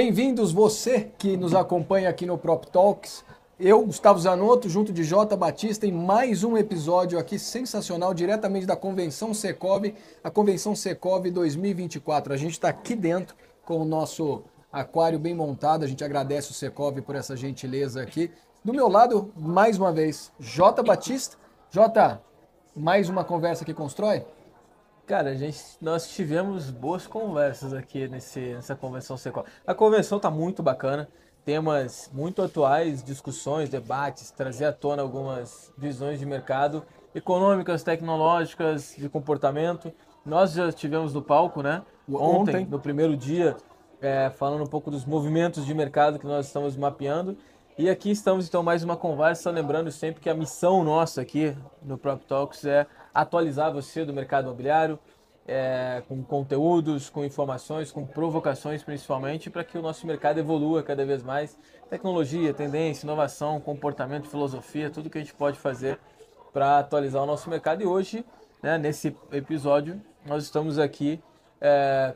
Bem-vindos você que nos acompanha aqui no Prop Talks. Eu, Gustavo Zanotto, junto de Jota Batista, em mais um episódio aqui sensacional, diretamente da Convenção Secov, a Convenção Secov 2024. A gente está aqui dentro com o nosso aquário bem montado, a gente agradece o Secov por essa gentileza aqui. Do meu lado, mais uma vez, Jota Batista. Jota, mais uma conversa que constrói? Cara, nós tivemos boas conversas aqui nessa convenção Secov. A convenção tá muito bacana, temas muito atuais, discussões, debates, trazer à tona algumas visões de mercado, econômicas, tecnológicas, de comportamento. Nós já tivemos no palco, né? Ontem, no primeiro dia, falando um pouco dos movimentos de mercado que nós estamos mapeando. E aqui estamos então mais uma conversa, lembrando sempre que a missão nossa aqui no Prop Talks é atualizar você do mercado imobiliário, com conteúdos, com informações, com provocações principalmente, para que o nosso mercado evolua cada vez mais. Tecnologia, tendência, inovação, comportamento, filosofia, tudo que a gente pode fazer para atualizar o nosso mercado. E hoje, né, nesse episódio, nós estamos aqui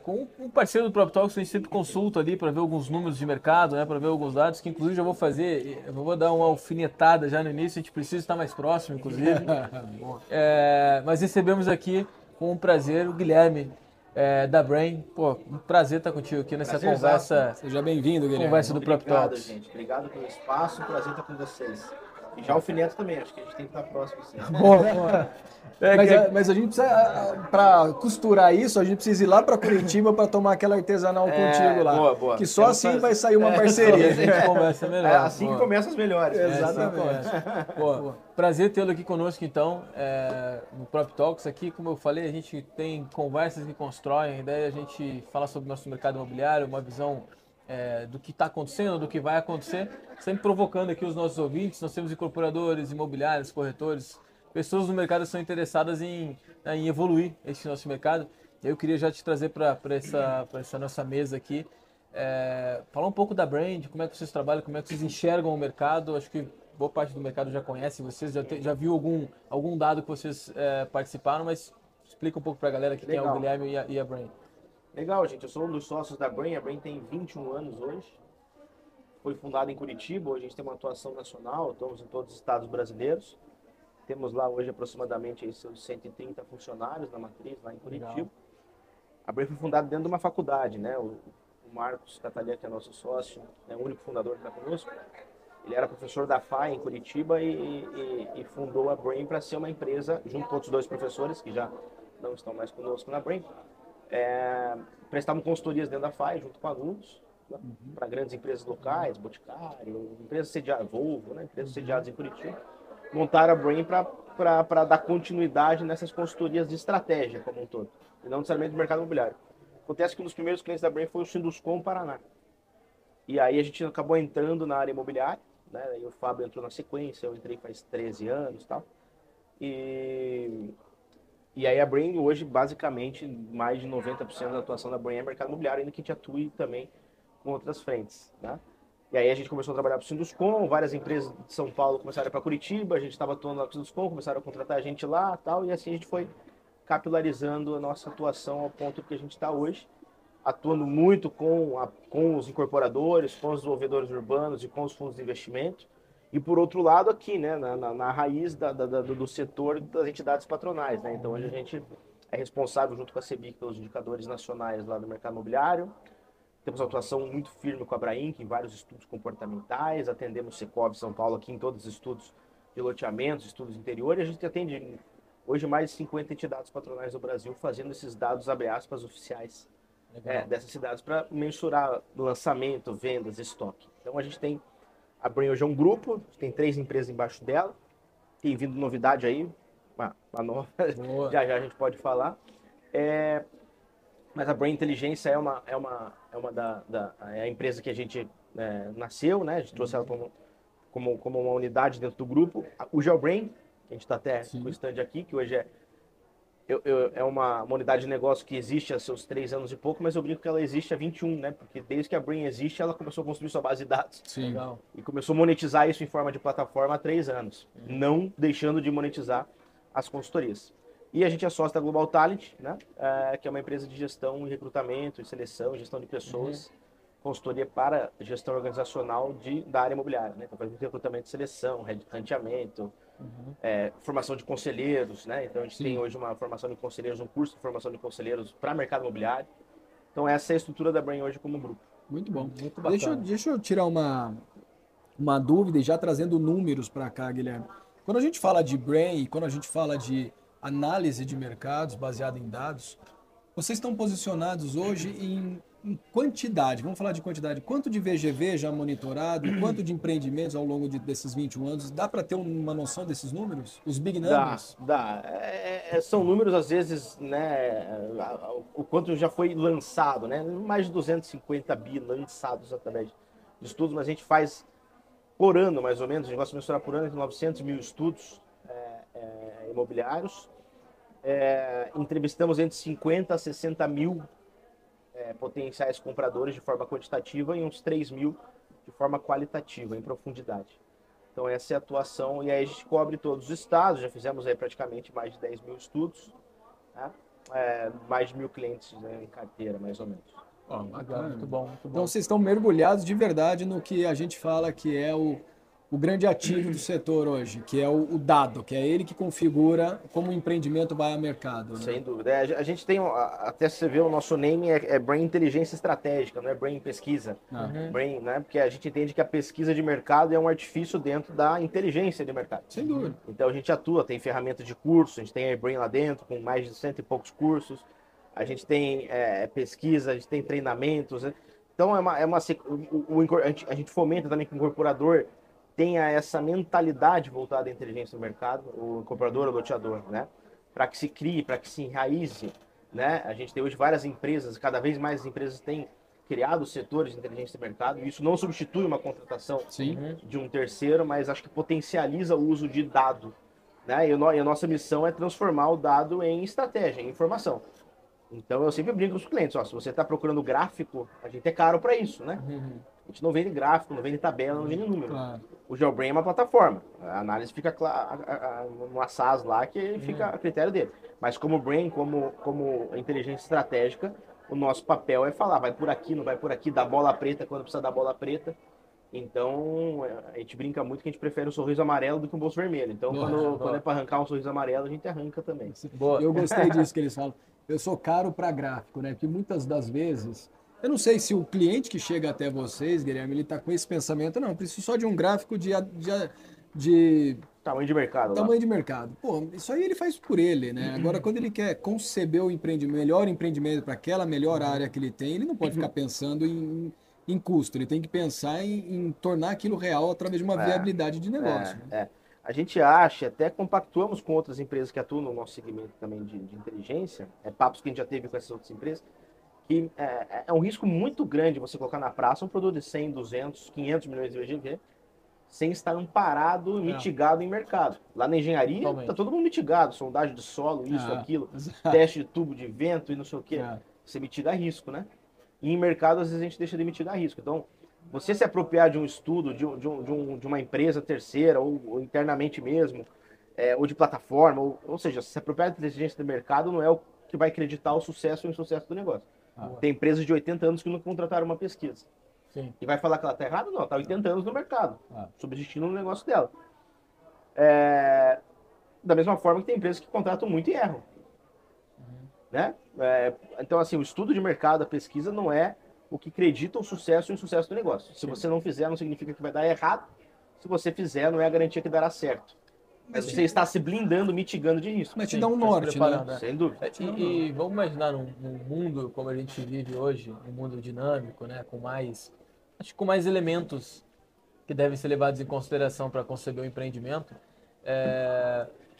com um parceiro do Prop Talks, a gente sempre consulta ali para ver alguns números de mercado, né, para ver alguns dados, que inclusive eu vou dar uma alfinetada já no início, a gente precisa estar mais próximo, inclusive. Mas recebemos aqui com um prazer o Guilherme da Brain. Pô, um prazer estar contigo aqui nessa conversa. Seja bem-vindo, Guilherme. Conversa do Prop Obrigado, Talks. gente. Obrigado pelo espaço, um prazer estar com vocês. E já alfineto também, acho que a gente tem que estar próximo sim. Boa. Mas a gente precisa, para costurar isso, a gente precisa ir lá para Curitiba para tomar aquela artesanal contigo lá. Boa. Que só assim vai sair uma parceria. A gente conversa melhor. Assim que começam as melhores. Exatamente. Pô, prazer tê-lo aqui conosco, então, no Prop Talks. Aqui, como eu falei, a gente tem conversas que constroem, a ideia é a gente falar sobre o nosso mercado imobiliário, uma visão do que está acontecendo, do que vai acontecer, sempre provocando aqui os nossos ouvintes. Nós temos incorporadores, imobiliários, corretores, pessoas no mercado que são interessadas em evoluir esse nosso mercado. Eu queria já te trazer para essa nossa mesa aqui, falar um pouco da Brand, como é que vocês trabalham, como é que vocês enxergam o mercado. Acho que boa parte do mercado já conhece vocês, já viu algum dado que vocês participaram, mas explica um pouco para a galera quem é o Guilherme e a Brand. Legal, gente. Eu sou um dos sócios da Brain. A Brain tem 21 anos hoje. Foi fundada em Curitiba. Hoje a gente tem uma atuação nacional. Estamos em todos os estados brasileiros. Temos lá hoje aproximadamente seus 130 funcionários na matriz, lá em Curitiba. Legal. A Brain foi fundada dentro de uma faculdade, né? O Marcos Catalia, que é nosso sócio, é o único fundador que está conosco. Ele era professor da FAI em Curitiba e fundou a Brain para ser uma empresa, junto com outros dois professores que já não estão mais conosco na Brain. Prestavam consultorias dentro da FAI, junto com alunos, né, para grandes empresas locais, Boticário, empresas sediadas, Volvo, né, empresas sediadas em Curitiba. Montaram a Brain para dar continuidade nessas consultorias de estratégia como um todo, e não necessariamente do mercado imobiliário. Acontece que um dos primeiros clientes da Brain foi o Sinduscom Paraná. E aí a gente acabou entrando na área imobiliária, né, e o Fábio entrou na sequência, eu entrei faz 13 anos e tal. E aí a Brain hoje, basicamente, mais de 90% da atuação da Brain é mercado imobiliário, ainda que a gente atue também com outras frentes, né? E aí a gente começou a trabalhar para o Sinduscom, várias empresas de São Paulo começaram a ir para Curitiba, a gente estava atuando lá para o Sinduscom, começaram a contratar a gente lá e tal, e assim a gente foi capilarizando a nossa atuação ao ponto que a gente está hoje, atuando muito com os incorporadores, com os desenvolvedores urbanos e com os fundos de investimento. E por outro lado aqui, né, na raiz do setor das entidades patronais, né? Então hoje a gente é responsável junto com a CEBIC pelos indicadores nacionais lá do mercado imobiliário. Temos uma atuação muito firme com a Abrainc em vários estudos comportamentais, atendemos Secov São Paulo aqui em todos os estudos de loteamentos, estudos interiores, e a gente atende hoje mais de 50 entidades patronais do Brasil fazendo esses dados, abre aspas, oficiais dessas cidades para mensurar lançamento, vendas, estoque. Então a gente tem a Brain hoje é um grupo, tem 3 empresas embaixo dela, tem vindo novidade aí, uma nova, já a gente pode falar. Mas a Brain Inteligência é a empresa que a gente nasceu, né? A gente trouxe ela como uma unidade dentro do grupo. O GeoBrain, que a gente está até com o stand aqui, que hoje é uma unidade de negócio que existe há seus 3 anos e pouco, mas eu brinco que ela existe há 21, né? Porque desde que a Brain existe, ela começou a construir sua base de dados. Sim. Legal. E começou a monetizar isso em forma de plataforma há 3 anos, não deixando de monetizar as consultorias. E a gente é sócio da Global Talent, né? Que é uma empresa de gestão e recrutamento, e seleção, gestão de pessoas, consultoria para gestão organizacional da área imobiliária, né? Então, fazemos recrutamento e seleção, ranqueamento, formação de conselheiros, né? Então, a gente tem hoje uma formação de conselheiros, um curso de formação de conselheiros para mercado imobiliário. Então, essa é a estrutura da Brain hoje como grupo. Muito bom. Muito bacana. Deixa eu tirar uma dúvida e já trazendo números para cá, Guilherme. Quando a gente fala de Brain, quando a gente fala de análise de mercados baseada em dados, vocês estão posicionados hoje em quantidade. Vamos falar de quantidade. Quanto de VGV já monitorado, quanto de empreendimentos ao longo desses 21 anos? Dá para ter uma noção desses números? Os big numbers? Dá. São números, às vezes, né? O quanto já foi lançado, né? Mais de 250 bi lançados através de estudos, mas a gente faz por ano, mais ou menos, a gente gosta de mensurar por ano entre 900 mil estudos imobiliários. Entrevistamos entre 50 a 60 mil potenciais compradores de forma quantitativa e uns 3 mil de forma qualitativa, em profundidade. Então essa é a atuação, e aí a gente cobre todos os estados, já fizemos aí praticamente mais de 10 mil estudos, né? Mais de 1.000 clientes, né, em carteira, mais ou menos. Bacana. Muito bom, muito bom. Então vocês estão mergulhados de verdade no que a gente fala que é o grande ativo do setor hoje, que é o dado, que é ele que configura como o empreendimento vai ao mercado. Né? Sem dúvida. A gente tem, até você vê o nosso name é Brain Inteligência Estratégica, não é Brain Pesquisa. Brain, né? Porque a gente entende que a pesquisa de mercado é um artifício dentro da inteligência de mercado. Sem dúvida. Então a gente atua, tem ferramenta de curso, a gente tem a Brain lá dentro, com mais de 100 e poucos cursos. A gente tem pesquisa, a gente tem treinamentos. Né? Então a gente fomenta também que o incorporador tenha essa mentalidade voltada à inteligência do mercado, o incorporador, o loteador, né? Para que se crie, para que se enraize, né? A gente tem hoje várias empresas, cada vez mais empresas têm criado setores de inteligência do mercado, e isso não substitui uma contratação de um terceiro, mas acho que potencializa o uso de dado, né? E a nossa missão é transformar o dado em estratégia, em informação. Então eu sempre brinco com os clientes, ó, se você está procurando gráfico, a gente é caro para isso, né? A gente não vende gráfico, não vende tabela, não vende número. Claro. O GeoBrain é uma plataforma. A análise fica numa SaaS lá que fica a critério dele. Mas como Brain, como inteligência estratégica, o nosso papel é falar, vai por aqui, não vai por aqui, dá bola preta quando precisa dar bola preta. Então, a gente brinca muito que a gente prefere um sorriso amarelo do que um bolso vermelho. Então, quando é para arrancar um sorriso amarelo, a gente arranca também. Boa. Eu gostei disso que eles falam. Eu sou caro para gráfico, né? Porque muitas das vezes... Eu não sei se o cliente que chega até vocês, Guilherme, ele está com esse pensamento, não, preciso só de um gráfico de tamanho de mercado. Tamanho de mercado. Pô, isso aí ele faz por ele, né? Agora, quando ele quer conceber o melhor empreendimento para aquela melhor área que ele tem, ele não pode ficar pensando em custo, ele tem que pensar em tornar aquilo real através de uma viabilidade de negócio. A gente acha, até compactuamos com outras empresas que atuam no nosso segmento também de inteligência, papos que a gente já teve com essas outras empresas, que é um risco muito grande você colocar na praça um produto de 100, 200, 500 milhões de VGV sem estar amparado, mitigado em mercado. Lá na engenharia, está todo mundo mitigado, sondagem de solo, isso, aquilo, teste de tubo de vento e não sei o quê. Você mitiga risco, né? E em mercado, às vezes, a gente deixa de mitigar risco. Então, você se apropriar de um estudo, de uma empresa terceira, ou internamente mesmo, ou de plataforma, ou seja, se apropriar da inteligência do mercado não é o que vai acreditar o sucesso ou o insucesso do negócio. Tem empresas de 80 anos que não contrataram uma pesquisa. Sim. E vai falar que ela está errada? Não, está 80 anos no mercado, subsistindo no negócio dela. Da mesma forma que tem empresas que contratam muito e erram. Né? Então, assim, o estudo de mercado, a pesquisa, não é o que acredita o sucesso e o insucesso do negócio. Se você não fizer, não significa que vai dar errado. Se você fizer, não é a garantia que dará certo. Mas você está se blindando, mitigando de risco. Mas te dá um norte, né? Sem dúvida. E vamos imaginar num mundo como a gente vive hoje, um mundo dinâmico, né? Com mais elementos que devem ser levados em consideração para conceber o empreendimento.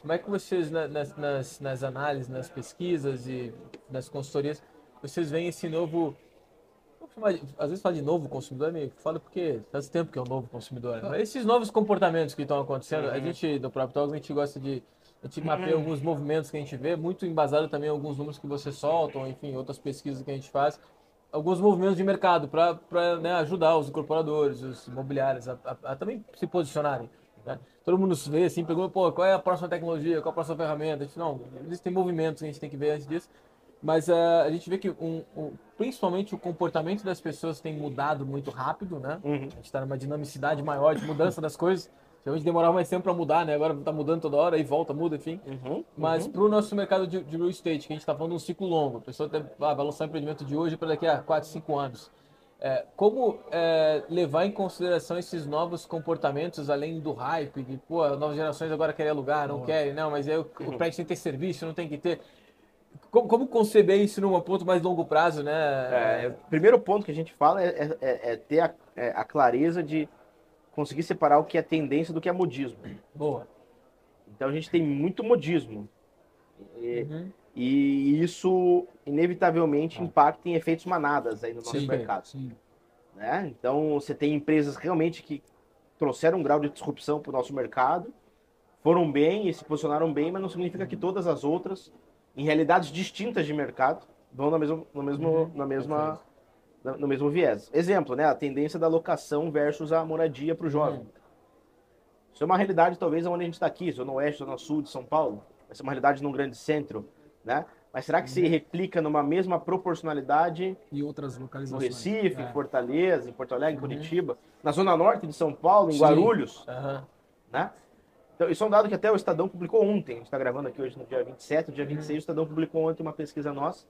Como é que vocês, nas análises, nas pesquisas e nas consultorias, vocês veem esse novo... Às vezes fala de novo consumidor, é meio foda porque faz tempo que é um novo consumidor. Mas esses novos comportamentos que estão acontecendo, a gente, do próprio Talks, a gente gosta de... A gente mapeia alguns movimentos que a gente vê, muito embasado também em alguns números que vocês soltam, enfim, outras pesquisas que a gente faz. Alguns movimentos de mercado para né, ajudar os incorporadores, os imobiliários a também se posicionarem. Né? Todo mundo vê assim, pergunta, qual é a próxima tecnologia, qual é a próxima ferramenta? A gente, não, existem movimentos que a gente tem que ver antes disso. Mas a gente vê que principalmente o comportamento das pessoas tem mudado muito rápido, né? A gente está numa dinamicidade maior de mudança das coisas. Geralmente demorava mais tempo para mudar, né? Agora está mudando toda hora, aí volta, muda, enfim. Mas para o nosso mercado de real estate, que a gente está falando de um ciclo longo, a pessoa vai lançar um empreendimento de hoje para daqui a 4, 5 anos. Como levar em consideração esses novos comportamentos, além do hype, de, pô, as novas gerações agora querem alugar, não querem, não, mas aí o prédio tem que ter serviço, não tem que ter. Como conceber isso num ponto mais longo prazo, né? O primeiro ponto que a gente fala é ter a clareza de conseguir separar o que é tendência do que é modismo. Boa. Então a gente tem muito modismo. E isso, inevitavelmente, impacta em efeitos manadas aí no nosso mercado. Sim. Né? Então você tem empresas realmente que trouxeram um grau de disrupção para o nosso mercado, foram bem e se posicionaram bem, mas não significa que todas as outras, em realidades distintas de mercado, vão no mesmo viés. Exemplo, né? A tendência da locação versus a moradia para o jovem. Isso é uma realidade, talvez, onde a gente está aqui, Zona Oeste, Zona Sul de São Paulo. Vai ser uma realidade num grande centro, né? Mas será que se replica numa mesma proporcionalidade E outras no localizações. Recife, em Fortaleza, em Porto Alegre, em Curitiba, na Zona Norte de São Paulo, em Guarulhos, né? Então, isso é um dado que até o Estadão publicou ontem. A gente está gravando aqui hoje no dia 27, no dia 26, o Estadão publicou ontem uma pesquisa nossa,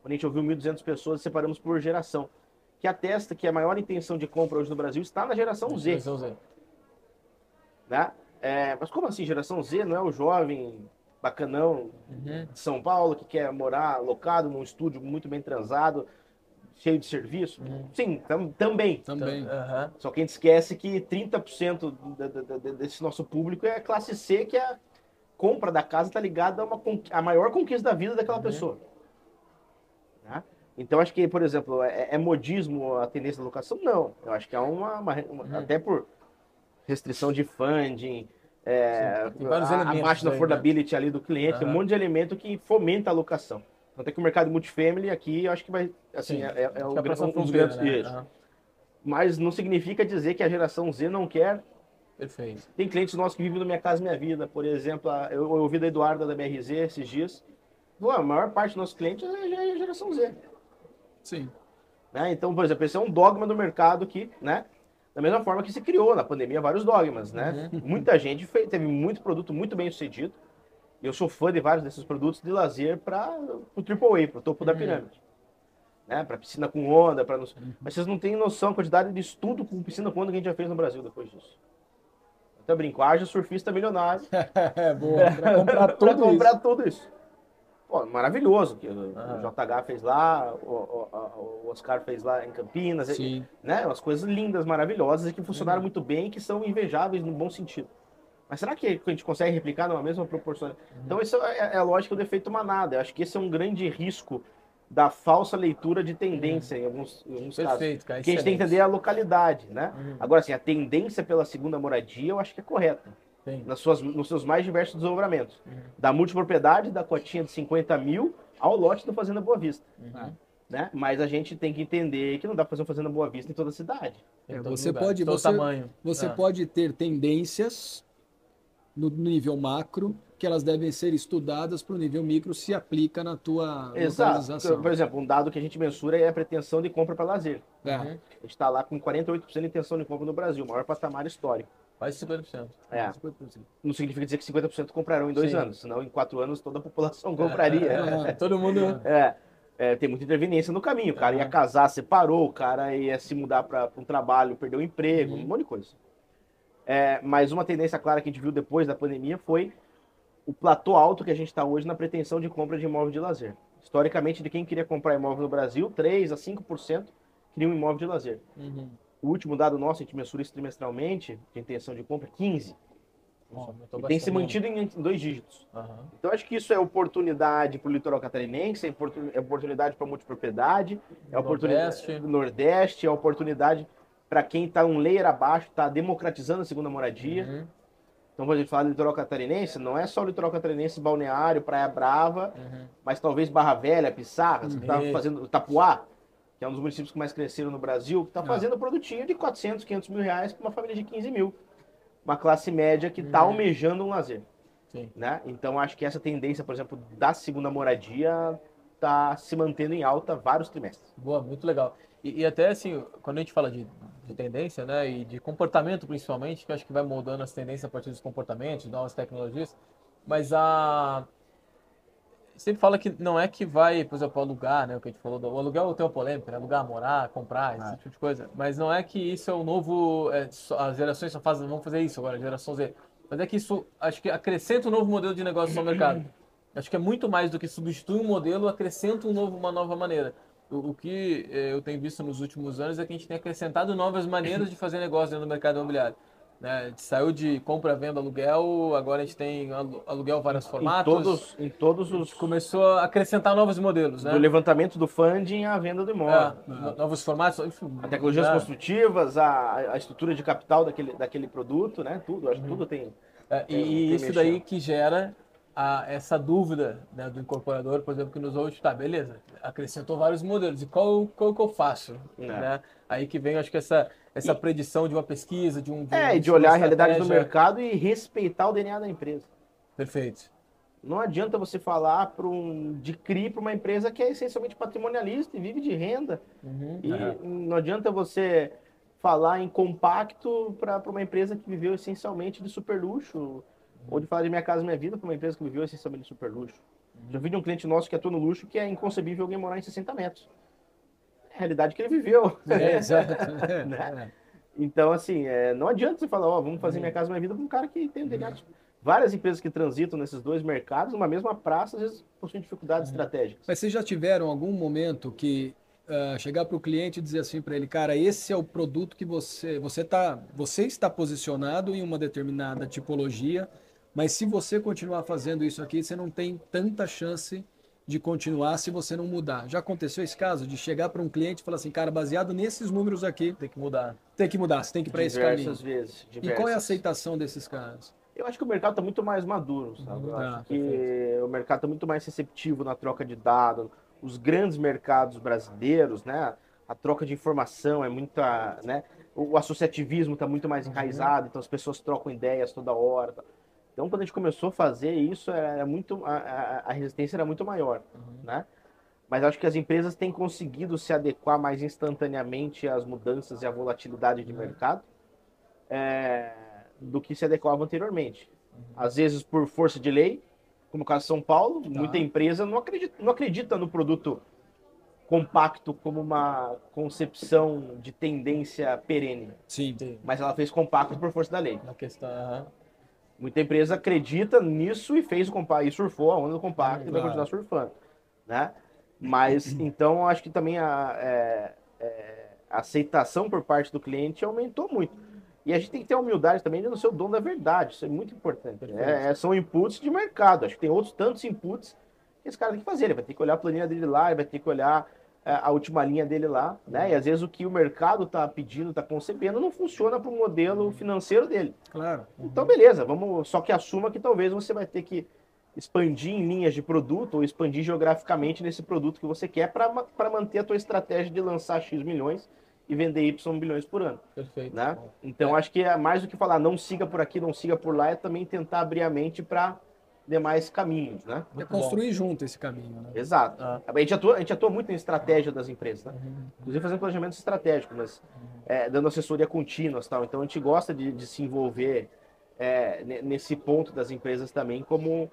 onde a gente ouviu 1.200 pessoas e separamos por geração, que atesta que a maior intenção de compra hoje no Brasil está na geração Z. Né? Mas como assim, geração Z? Não é o jovem bacanão de São Paulo que quer morar alocado num estúdio muito bem transado, cheio de serviço? Sim, também. Só que a gente esquece que 30% desse nosso público é classe C, que a compra da casa está ligada a maior conquista da vida daquela pessoa. Né? Então, acho que, por exemplo, é modismo a tendência da locação? Não. Eu acho que é até por restrição de funding, a baixa affordability ali do cliente, um monte de elemento que fomenta a locação. Então, tem que o mercado multifamily aqui, eu acho que vai, assim, um dos grandes erros. Mas não significa dizer que a geração Z não quer. Perfeito. Tem clientes nossos que vivem no Minha Casa Minha Vida, por exemplo, eu ouvi da Eduarda da BRZ esses dias. A maior parte dos nossos clientes já é a geração Z. Sim. Né? Então, por exemplo, esse é um dogma do mercado que, né? Da mesma forma que se criou na pandemia vários dogmas, né? Muita gente teve muito produto muito bem sucedido. E eu sou fã de vários desses produtos de lazer para o AAA, para o topo da pirâmide. Né? Para piscina com onda, mas vocês não têm noção da quantidade de estudo com piscina com onda que a gente já fez no Brasil depois disso. Até brinco, haja surfista milionário. Boa, para comprar tudo isso. Pô, maravilhoso que o JH fez lá, o Oscar fez lá em Campinas, né? Umas coisas lindas, maravilhosas e que funcionaram muito bem e que são invejáveis no bom sentido. Mas será que a gente consegue replicar numa mesma proporção? Então, isso é a lógica do efeito manada. Eu acho que esse é um grande risco da falsa leitura de tendência em alguns casos. Cara, porque a gente tem que entender a localidade, né? Agora, assim, a tendência pela segunda moradia eu acho que é correta. Nos seus mais diversos desdobramentos. Da multipropriedade, da cotinha de 50 mil, ao lote da Fazenda Boa Vista. Né? Mas a gente tem que entender que não dá para fazer uma Fazenda Boa Vista em toda a cidade. Você pode ter tendências no nível macro, que elas devem ser estudadas para o nível micro, se aplica na tua localização. Por exemplo, um dado que a gente mensura é a pretensão de compra para lazer. A gente está lá com 48% de intenção de compra no Brasil, o maior patamar histórico. Quase 50%. Não significa dizer que 50% comprarão em 2 anos, senão em 4 anos toda a população compraria. Todo mundo... tem muita interveniência no caminho. O cara ia casar, separou, o cara ia se mudar para um trabalho, perdeu o emprego, um monte de coisa. Mas uma tendência clara que a gente viu depois da pandemia foi o platô alto que a gente está hoje na pretensão de compra de imóvel de lazer. Historicamente, de quem queria comprar imóvel no Brasil, 3 a 5% queria um imóvel de lazer. O último dado nosso, a gente mensura isso trimestralmente, de intenção de compra, 15%. E tem se mantido em 2 dígitos. Então, acho que isso é oportunidade para o litoral catarinense, é oportunidade para a multipropriedade, é oportunidade para o Nordeste, é oportunidade para quem está um layer abaixo, está democratizando a segunda moradia. Então, quando a gente fala do litoral catarinense, não é só o litoral catarinense, Balneário, Praia Brava, mas talvez Barra Velha, Pissarras, que está fazendo Itapuá, que é um dos municípios que mais cresceram no Brasil, que está fazendo produtinho de 400, 500 mil reais para uma família de 15 mil. Uma classe média que está almejando um lazer. Né? Então, acho que essa tendência, por exemplo, da segunda moradia está se mantendo em alta vários trimestres. Boa, muito legal. E até assim, quando a gente fala de tendência, né, e de comportamento principalmente, que eu acho que vai moldando as tendências a partir dos comportamentos, de novas tecnologias, mas sempre fala que não é que vai, por exemplo, alugar, né, o que a gente falou, o aluguel tem uma polêmica, né, alugar, morar, comprar, esse tipo de coisa, mas não é que isso é o novo, as gerações só fazem, vão fazer isso agora, a geração Z, mas é que isso, acho que acrescenta um novo modelo de negócio no mercado. Acho que é muito mais do que substituir um modelo, acrescenta uma nova maneira. O que eu tenho visto nos últimos anos é que a gente tem acrescentado novas maneiras de fazer negócio dentro do mercado imobiliário. Né? A gente saiu de compra, venda, aluguel, agora a gente tem aluguel vários formatos. Em todos os... Começou a acrescentar novos modelos, né? Do levantamento do funding à venda do imóvel. Novos formatos. Enfim, a tecnologias construtivas, a estrutura de capital daquele produto, né? Tudo, acho que tudo tem... E isso daí que gera essa dúvida, né, do incorporador, por exemplo, que nos ouve, tá, beleza, acrescentou vários modelos, e qual que eu faço? Né? Aí que vem, acho que essa predição de uma pesquisa, de olhar a realidade do mercado e respeitar o DNA da empresa. Perfeito. Não adianta você falar de CRI para uma empresa que é essencialmente patrimonialista e vive de renda. Não adianta você falar em compacto para uma empresa que viveu essencialmente de super luxo. Ou de falar de Minha Casa Minha Vida para uma empresa que viveu essencialmente de super luxo. Já vi de um cliente nosso que atua no luxo que é inconcebível alguém morar em 60 metros. É a realidade que ele viveu. Exato. Né? Então, assim, não adianta você falar, vamos fazer Minha Casa Minha Vida para um cara que tem um DNA. Várias empresas que transitam nesses dois mercados, numa mesma praça, às vezes possuem dificuldades estratégicas. Mas vocês já tiveram algum momento que chegar para o cliente e dizer assim para ele, cara, esse é o produto que você está posicionado em uma determinada tipologia, mas se você continuar fazendo isso aqui, você não tem tanta chance de continuar se você não mudar. Já aconteceu esse caso de chegar para um cliente e falar assim, cara, baseado nesses números aqui, tem que mudar. Tem que mudar, você tem que ir para esse caminho. Diversas. E qual é a aceitação desses casos? Eu acho que o mercado está muito mais maduro, sabe? Eu acho que o mercado está muito mais receptivo na troca de dados. Os grandes mercados brasileiros, né? A troca de informação é muita, né? O associativismo está muito mais enraizado, então as pessoas trocam ideias toda hora. Então, quando a gente começou a fazer isso, a resistência era muito maior, né? Mas acho que as empresas têm conseguido se adequar mais instantaneamente às mudanças e à volatilidade de mercado do que se adequava anteriormente. Às vezes por força de lei, como o caso de São Paulo, muita empresa não acredita no produto compacto como uma concepção de tendência perene. Sim. Mas ela fez compacto por força da lei. Na questão, Muita empresa acredita nisso e fez o compacto, e surfou a onda do compacto e vai continuar surfando, né? Mas, então, acho que também a aceitação por parte do cliente aumentou muito. E a gente tem que ter a humildade também de não ser o dono da verdade, isso é muito importante. São inputs de mercado, acho que tem outros tantos inputs que esse cara tem que fazer. Ele vai ter que olhar a planilha dele lá, ele vai ter que olhar a última linha dele lá, né? E às vezes o que o mercado está pedindo, está concebendo, não funciona para o modelo financeiro dele. Claro. Então, beleza, só que assuma que talvez você vai ter que expandir em linhas de produto ou expandir geograficamente nesse produto que você quer para manter a tua estratégia de lançar X milhões e vender Y bilhões por ano. Perfeito. Né? Então, acho que é mais do que falar não siga por aqui, não siga por lá, é também tentar abrir a mente para demais caminhos, né? É construir junto esse caminho, né? Exato. A gente atua muito em estratégia das empresas, né? Inclusive fazendo planejamento estratégico, mas dando assessoria contínua e tal. Então a gente gosta de se envolver nesse ponto das empresas também como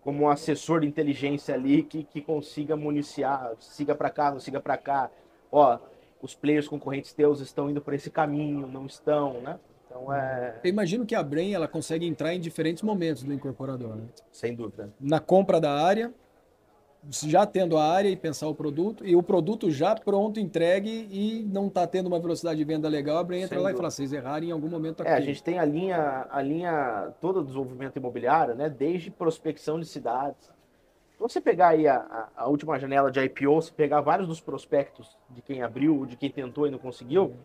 um assessor de inteligência ali que consiga municiar, siga para cá, não siga para cá. Ó, os players concorrentes teus estão indo por esse caminho, não estão, né? Então Eu imagino que a Brain ela consegue entrar em diferentes momentos do incorporador, né? Sem dúvida. Na compra da área, já tendo a área e pensar o produto, e o produto já pronto, entregue e não está tendo uma velocidade de venda legal, a Brain entra lá e fala, vocês erraram em algum momento aqui. A gente tem a linha toda do desenvolvimento imobiliário, né? Desde prospecção de cidades. Se você pegar aí a última janela de IPO, você pegar vários dos prospectos de quem abriu, de quem tentou e não conseguiu,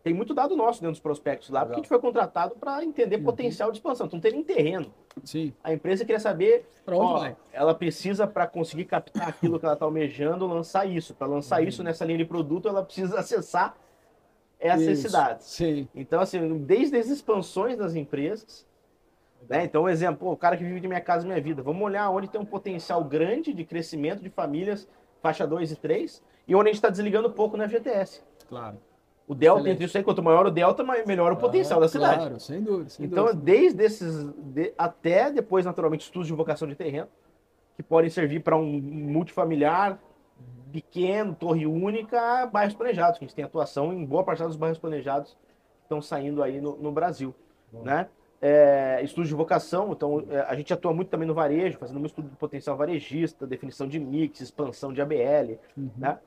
tem muito dado nosso dentro dos prospectos lá, porque a gente foi contratado para entender potencial de expansão. Então não tem nem terreno. Sim. A empresa queria saber, para onde vai? Ela precisa, para conseguir captar aquilo que ela está almejando, lançar isso. Para lançar isso nessa linha de produto, ela precisa acessar essas cidades. Sim. Então, assim, desde as expansões das empresas, né? Então, um exemplo, o cara que vive de Minha Casa Minha Vida, vamos olhar onde tem um potencial grande de crescimento de famílias faixa 2 e 3, e onde a gente está desligando pouco na FGTS. Claro. O delta Excelente. entre isso aí, quanto maior o delta, melhor o potencial da cidade. Claro, sem dúvida. Sem Então, dúvida. desde até depois, naturalmente, estudos de vocação de terreno, que podem servir para um multifamiliar, pequeno, torre única, bairros planejados, que a gente tem atuação em boa parte dos bairros planejados que estão saindo aí no Brasil, né? Estudos de vocação, então a gente atua muito também no varejo, fazendo um estudo de potencial varejista, definição de mix, expansão de ABL, né?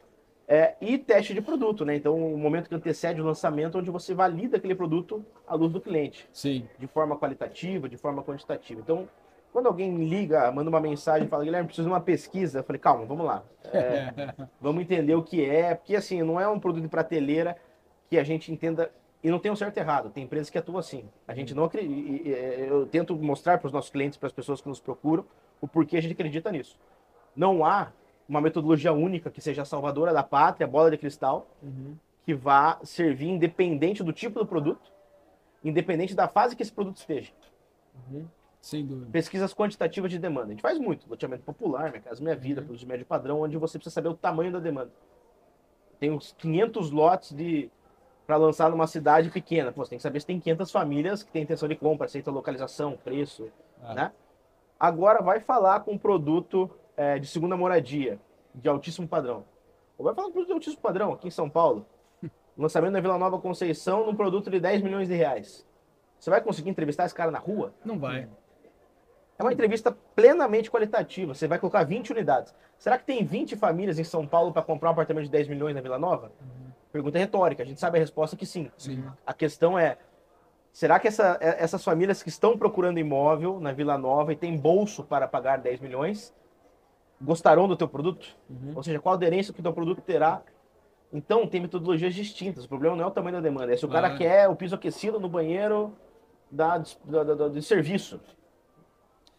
E teste de produto, né? Então, o momento que antecede o lançamento, onde você valida aquele produto à luz do cliente, Sim. de forma qualitativa, de forma quantitativa. Então, quando alguém liga, manda uma mensagem e fala, Guilherme, preciso de uma pesquisa, eu falei, calma, vamos lá. Vamos entender o que é, porque assim, não é um produto de prateleira que a gente entenda, e não tem um certo e errado, tem empresas que atuam assim. A gente não acredita, eu tento mostrar para os nossos clientes, para as pessoas que nos procuram, o porquê a gente acredita nisso. Não há uma metodologia única que seja a salvadora da pátria, bola de cristal, que vá servir independente do tipo do produto, independente da fase que esse produto esteja. Sem dúvida. Pesquisas quantitativas de demanda. A gente faz muito, loteamento popular, Minha Casa Minha Vida, produto de médio padrão, onde você precisa saber o tamanho da demanda. Tem uns 500 lotes para lançar numa cidade pequena. Pô, você tem que saber se tem 500 famílias que têm intenção de compra, aceita localização, preço, né? Agora vai falar com um produto de segunda moradia, de altíssimo padrão. Ou vai falar com um produto de altíssimo padrão, aqui em São Paulo. Lançamento na Vila Nova Conceição, num produto de 10 milhões de reais. Você vai conseguir entrevistar esse cara na rua? Não vai. É uma entrevista plenamente qualitativa. Você vai colocar 20 unidades. Será que tem 20 famílias em São Paulo para comprar um apartamento de 10 milhões na Vila Nova? Pergunta retórica. A gente sabe a resposta que sim. A questão é, será que essas famílias que estão procurando imóvel na Vila Nova e têm bolso para pagar 10 milhões, gostarão do teu produto? Ou seja, qual aderência que o teu produto terá? Então, tem metodologias distintas. O problema não é o tamanho da demanda. É se o cara quer o piso aquecido no banheiro de serviço.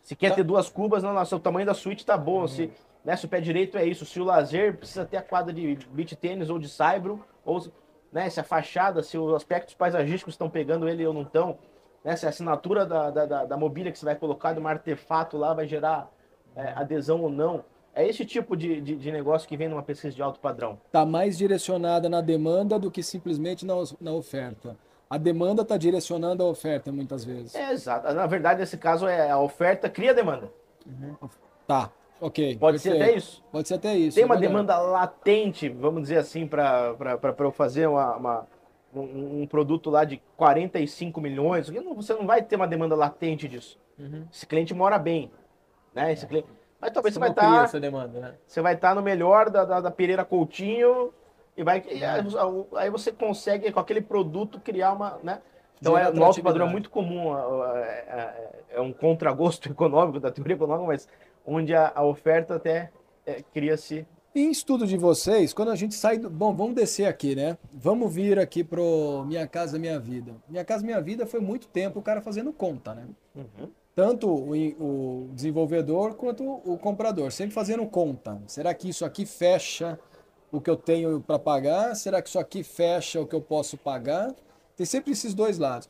Se quer ter 2 cubas, não, o tamanho da suíte tá bom. Se o pé direito é isso. Se o lazer precisa ter a quadra de beach tênis ou de saibro, ou se a fachada, se os aspectos paisagísticos estão pegando ele ou não estão, se a assinatura da mobília que você vai colocar de um artefato lá vai gerar adesão ou não. É esse tipo de negócio que vem numa pesquisa de alto padrão. Está mais direcionada na demanda do que simplesmente na oferta. A demanda está direcionando a oferta muitas vezes. Exato. Na verdade, nesse caso, a oferta cria a demanda. Tá, ok. Pode ser até isso. Pode ser até isso. Tem uma demanda latente, vamos dizer assim, para eu fazer um produto lá de 45 milhões. Você não vai ter uma demanda latente disso. Esse cliente mora bem, né? Esse cliente... Mas talvez você vai estar... essa demanda, né? Você vai estar no melhor da Pereira Coutinho aí você consegue, com aquele produto, criar uma... Né? Então, no alto padrão é muito comum, é um contragosto econômico, da teoria econômica, mas onde a oferta até cria-se... Em estudo de vocês, quando a gente sai Bom, vamos descer aqui, né? Vamos vir aqui pro Minha Casa Minha Vida. Minha Casa Minha Vida foi muito tempo o cara fazendo conta, né? Tanto o desenvolvedor quanto o comprador, sempre fazendo conta. Será que isso aqui fecha o que eu tenho para pagar? Será que isso aqui fecha o que eu posso pagar? Tem sempre esses dois lados.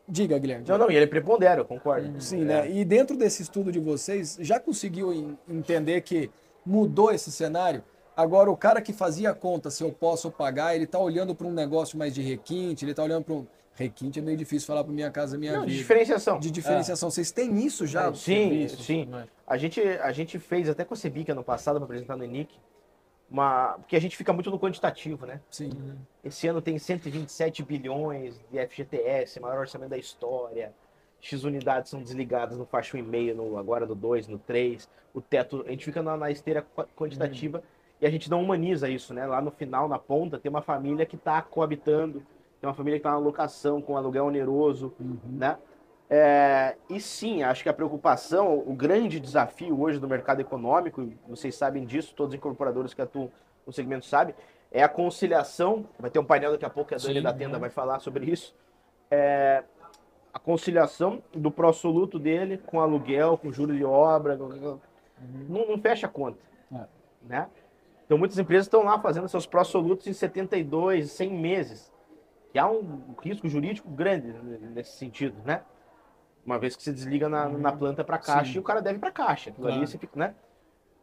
Diga, Guilherme. Não, e ele prepondera, eu concordo. Sim, né? E dentro desse estudo de vocês, já conseguiu entender que mudou esse cenário? Agora, o cara que fazia a conta, se eu posso pagar, ele está olhando para um negócio mais de requinte, ele está olhando para um... Requinte é meio difícil falar para Minha Casa Minha Vida. De diferenciação. De diferenciação. Vocês têm isso já? Sim, sim. A gente fez até com a Cebic ano passado para apresentar no ENIC, porque a gente fica muito no quantitativo, né? Sim. Esse ano tem 127 bilhões de FGTS, maior orçamento da história. X unidades são desligadas no faixa 1,5, agora no 2, no 3. O teto, a gente fica na esteira quantitativa e a gente não humaniza isso, né? Lá no final, na ponta, tem uma família que está coabitando, tem uma família que está na locação, com aluguel oneroso, né? E sim, acho que a preocupação, o grande desafio hoje do mercado econômico, vocês sabem disso, todos os incorporadores que atuam no segmento sabem, é a conciliação. Vai ter um painel daqui a pouco que a Dani da Tenda vai falar sobre isso. A conciliação do pró-soluto dele com aluguel, com juros de obra, não fecha a conta, né? Então muitas empresas estão lá fazendo seus pró-solutos em 72, 100 meses. E há um risco jurídico grande nesse sentido, né? Uma vez que você desliga na planta para caixa, e o cara deve para caixa. Ali você fica, né?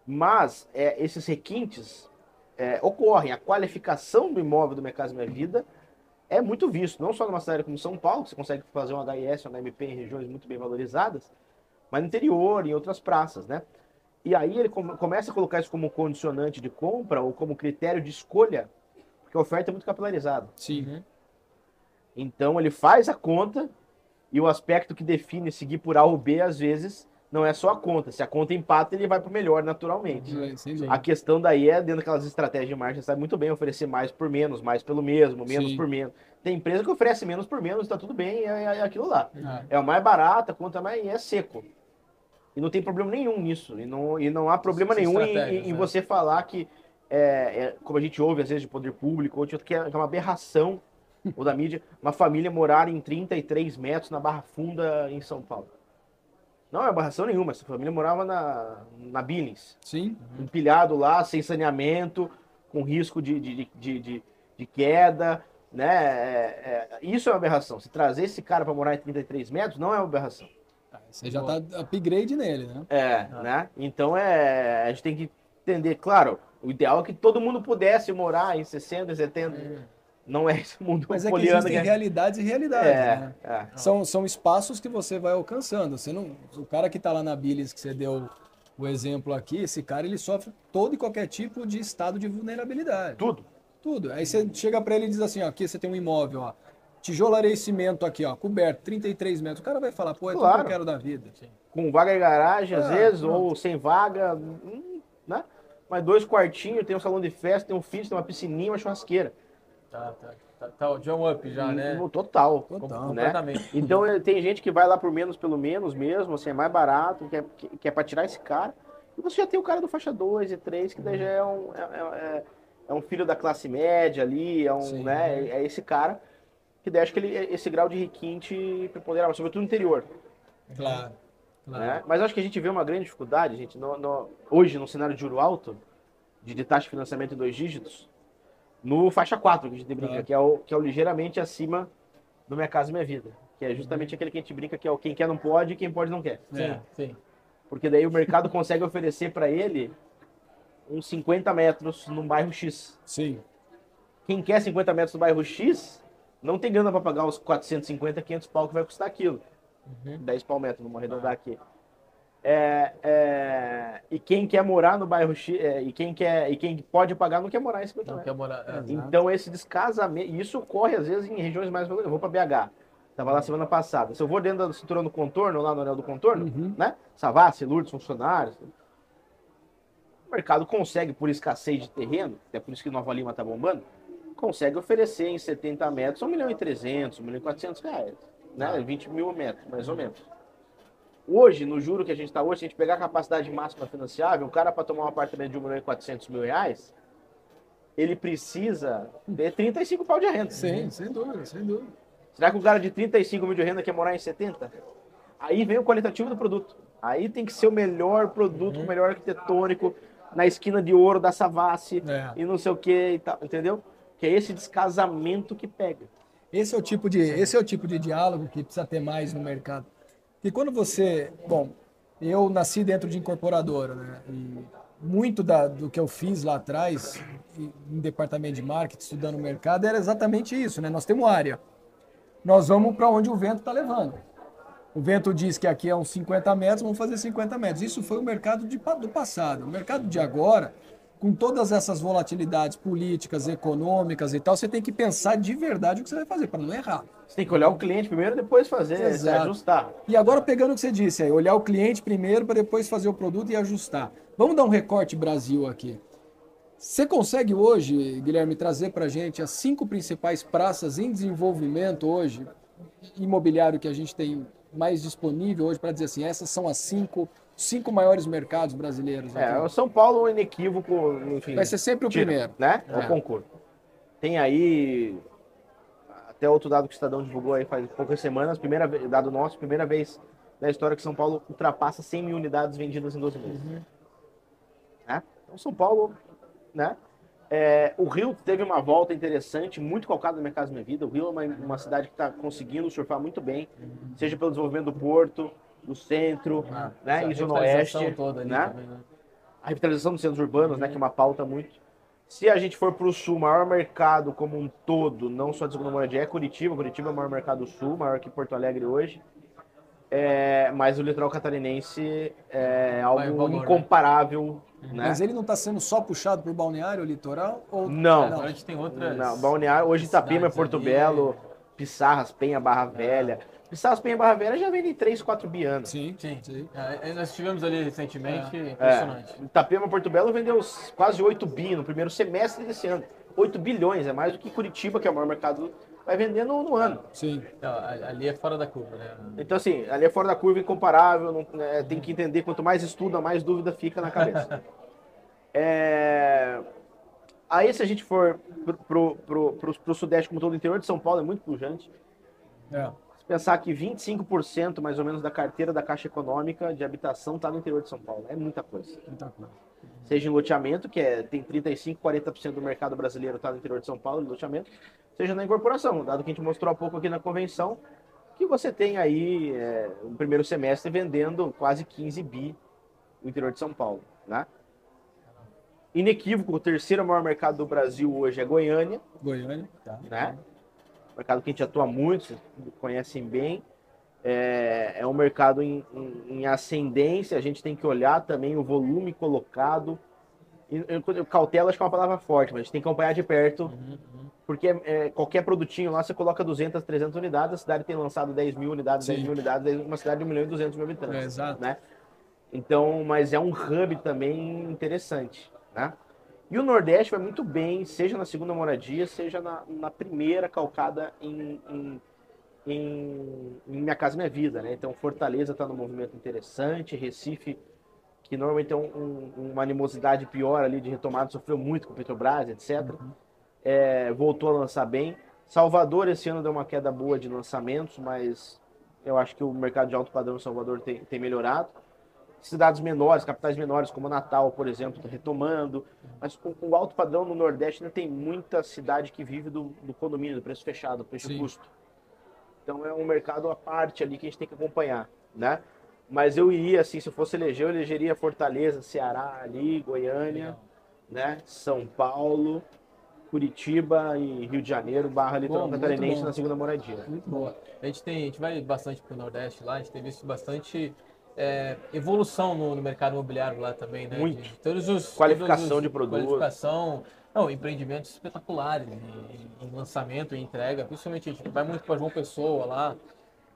Mas esses requintes ocorrem. A qualificação do imóvel do Minha Casa Minha Vida é muito visto, não só numa cidade como São Paulo, que você consegue fazer um HIS, um HMP em regiões muito bem valorizadas, mas no interior, em outras praças, né? E aí ele começa a colocar isso como condicionante de compra ou como critério de escolha, porque a oferta é muito capilarizada. Sim. Então ele faz a conta e o aspecto que define seguir por A ou B, às vezes, não é só a conta. Se a conta empata, ele vai para o melhor, naturalmente. Sem dúvida. A questão daí é, dentro daquelas estratégias de marketing, sabe muito bem oferecer mais por menos, mais pelo mesmo, menos Sim. por menos. Tem empresa que oferece menos por menos, está tudo bem, é aquilo lá. Ah. É o mais barato, a conta mais é seco. E não tem problema nenhum nisso. E não há problema nenhum em você falar que, como a gente ouve às vezes de poder público, ou de outro, que é uma aberração, ou da mídia, uma família morar em 33 metros na Barra Funda, em São Paulo. Não é aberração nenhuma, essa família morava na Billings. Sim. Empilhado lá, sem saneamento, com risco de queda, né? Isso é uma aberração. Se trazer esse cara para morar em 33 metros, não é uma aberração. Você já tá upgrade nele, né? Né? Então a gente tem que entender, claro, o ideal é que todo mundo pudesse morar em 60, 70. Não é esse mundo Mas é que poliano existem realidades e realidades, né? São espaços que você vai alcançando. Você não, o cara que está lá na Billings, que você deu o exemplo aqui, esse cara ele sofre todo e qualquer tipo de estado de vulnerabilidade. Tudo. Aí você chega para ele e diz assim, ó, aqui você tem um imóvel, ó, tijolaria e cimento aqui, ó, coberto, 33 metros. O cara vai falar, pô, é tudo que eu quero da vida. Com vaga em garagem, às vezes, ou sem vaga, né? Mas 2 quartinhos, tem um salão de festa, tem um fit, tem uma piscininha, uma churrasqueira. Tá o John Up já, né? Total. Completamente. Né? Então tem gente que vai lá por menos pelo menos mesmo, assim, é mais barato, que é pra tirar esse cara. E você já tem o cara do faixa 2 e 3, que daí já é um filho da classe média ali, né? É esse cara, que daí acho que esse grau de requinte preponderava, sobretudo no interior. Claro. Né? Mas acho que a gente vê uma grande dificuldade, gente, hoje no cenário de juro alto, de taxa de financiamento em 2 dígitos, no faixa 4, que a gente brinca, que é o ligeiramente acima do Minha Casa Minha Vida. Que é justamente aquele que a gente brinca que é o quem quer não pode e quem pode não quer. Sim. Porque daí o mercado consegue oferecer para ele uns 50 metros num bairro X. Sim. Quem quer 50 metros no bairro X não tem grana para pagar os 450, 500 pau que vai custar aquilo. 10 pau metro, vamos arredondar aqui. E quem quer morar no bairro X, e quem pode pagar não quer morar em 50 metros. Quer morar, então esse descasamento, e isso ocorre às vezes em regiões mais valorizadas. Eu vou para BH, estava lá semana passada. Se eu vou dentro da cintura do contorno, lá no anel do contorno, né? Savassi, Lourdes, funcionários. O mercado consegue, por escassez de terreno, é por isso que Nova Lima está bombando, consegue oferecer em 70 metros 1.300.000, 1.400.000, né? 20 mil metros, mais ou menos. Hoje, no juro que a gente está hoje, se a gente pegar a capacidade máxima financiável, o cara para tomar um apartamento de 1.400.000 reais, ele precisa ter 35 pau de renda. Sim, sem dúvida. Será que o cara de 35 mil de renda quer morar em 70? Aí vem o qualitativo do produto. Aí tem que ser o melhor produto, o melhor arquitetônico, na esquina de ouro da Savassi e não sei o que e tal, entendeu? Que é esse descasamento que pega. Esse é o tipo de diálogo que precisa ter mais no mercado. E quando você... Bom, eu nasci dentro de incorporadora, né? E muito do que eu fiz lá atrás, em departamento de marketing, estudando o mercado, era exatamente isso, né? Nós temos área. Nós vamos para onde o vento está levando. O vento diz que aqui é uns 50 metros, vamos fazer 50 metros. Isso foi o mercado do passado. O mercado de agora, com todas essas volatilidades políticas, econômicas e tal, você tem que pensar de verdade o que você vai fazer, para não errar. Você tem que olhar o cliente primeiro e depois fazer, se ajustar. E agora pegando o que você disse aí, olhar o cliente primeiro para depois fazer o produto e ajustar. Vamos dar um recorte Brasil aqui. Você consegue hoje, Guilherme, trazer para a gente as 5 principais praças em desenvolvimento hoje, imobiliário que a gente tem mais disponível hoje para dizer assim, essas são as 5 cinco maiores mercados brasileiros? O São Paulo é inequívoco, enfim. Vai ser sempre o primeiro. Né? O concurso. Tem aí, até outro dado que o Estadão divulgou aí faz poucas semanas, dado nosso, primeira vez na história que São Paulo ultrapassa 100 mil unidades vendidas em 12 meses. Né? Então São Paulo, né? O Rio teve uma volta interessante, muito calcada no Minha Casa Minha Vida. O Rio é uma cidade que está conseguindo surfar muito bem, seja pelo desenvolvimento do porto, do centro, né? E zona oeste. Toda ali né? também, né? a revitalização dos centros urbanos, né, que é uma pauta muito. Se a gente for para o sul, o maior mercado como um todo, não só de segunda moradia, é Curitiba. Curitiba é o maior mercado do sul, maior que Porto Alegre hoje. Mas o litoral catarinense é algo incomparável. Né? Mas ele não está sendo só puxado por Balneário, litoral? Ou... Não. Agora a gente tem outras. Não, Balneário, hoje Itapema é Porto Belo, Pissarras, Penha, Barra Velha. Pissarras, Penha e Barra Velha já vendem 3, 4 bi anos. Sim. Nós tivemos ali recentemente, impressionante. Itapema, Porto Belo vendeu quase 8 bi no primeiro semestre desse ano. 8 bilhões, é mais do que Curitiba, que é o maior mercado, vai vender no ano. Sim. Então, ali é fora da curva, né? Então, assim, ali é fora da curva, incomparável, tem que entender, quanto mais estuda, mais dúvida fica na cabeça. Aí, se a gente for pro Sudeste, como todo o interior de São Paulo, é muito pujante. Se pensar que 25% mais ou menos da carteira da Caixa Econômica de habitação está no interior de São Paulo. É muita coisa. Seja em loteamento, que tem 35%, 40% do mercado brasileiro está no interior de São Paulo, em loteamento, seja na incorporação, dado que a gente mostrou há pouco aqui na convenção, que você tem aí no primeiro semestre vendendo quase 15 bi no interior de São Paulo. Né? Inequívoco, o terceiro maior mercado do Brasil hoje é Goiânia. Tá. Né? Mercado que a gente atua muito, vocês conhecem bem. É um mercado em ascendência, a gente tem que olhar também o volume colocado. Cautela acho que é uma palavra forte, mas a gente tem que acompanhar de perto, porque qualquer produtinho lá você coloca 200, 300 unidades, a cidade tem lançado 10 mil unidades, 10 mil unidades, uma cidade de 1 milhão e 200 mil habitantes. Exato. Né? Então, mas é um hub também interessante. Né? E o Nordeste vai muito bem, seja na segunda moradia, seja na primeira, calcada em Minha Casa Minha Vida, né? Então Fortaleza está num movimento interessante, Recife, que normalmente tem uma animosidade pior ali de retomada, sofreu muito com o Petrobras, etc. Voltou a lançar bem. Salvador esse ano deu uma queda boa de lançamentos, mas eu acho que o mercado de alto padrão em Salvador tem melhorado. Cidades menores, capitais menores, como Natal, por exemplo, está retomando. Mas com o alto padrão no Nordeste ainda tem muita cidade que vive do condomínio, do preço fechado, do preço-custo. Então é um mercado à parte ali que a gente tem que acompanhar, né? Mas eu iria, assim, se eu fosse eleger, eu elegeria Fortaleza, Ceará ali, Goiânia, né? São Paulo, Curitiba e Rio de Janeiro, barra litoral catarinense na segunda moradia. Muito boa. A gente vai bastante para o Nordeste lá, a gente tem visto bastante evolução no mercado imobiliário lá também, né? Muito. Qualificação de produto. Empreendimentos espetaculares em lançamento e entrega. Principalmente a gente vai muito para João Pessoa lá.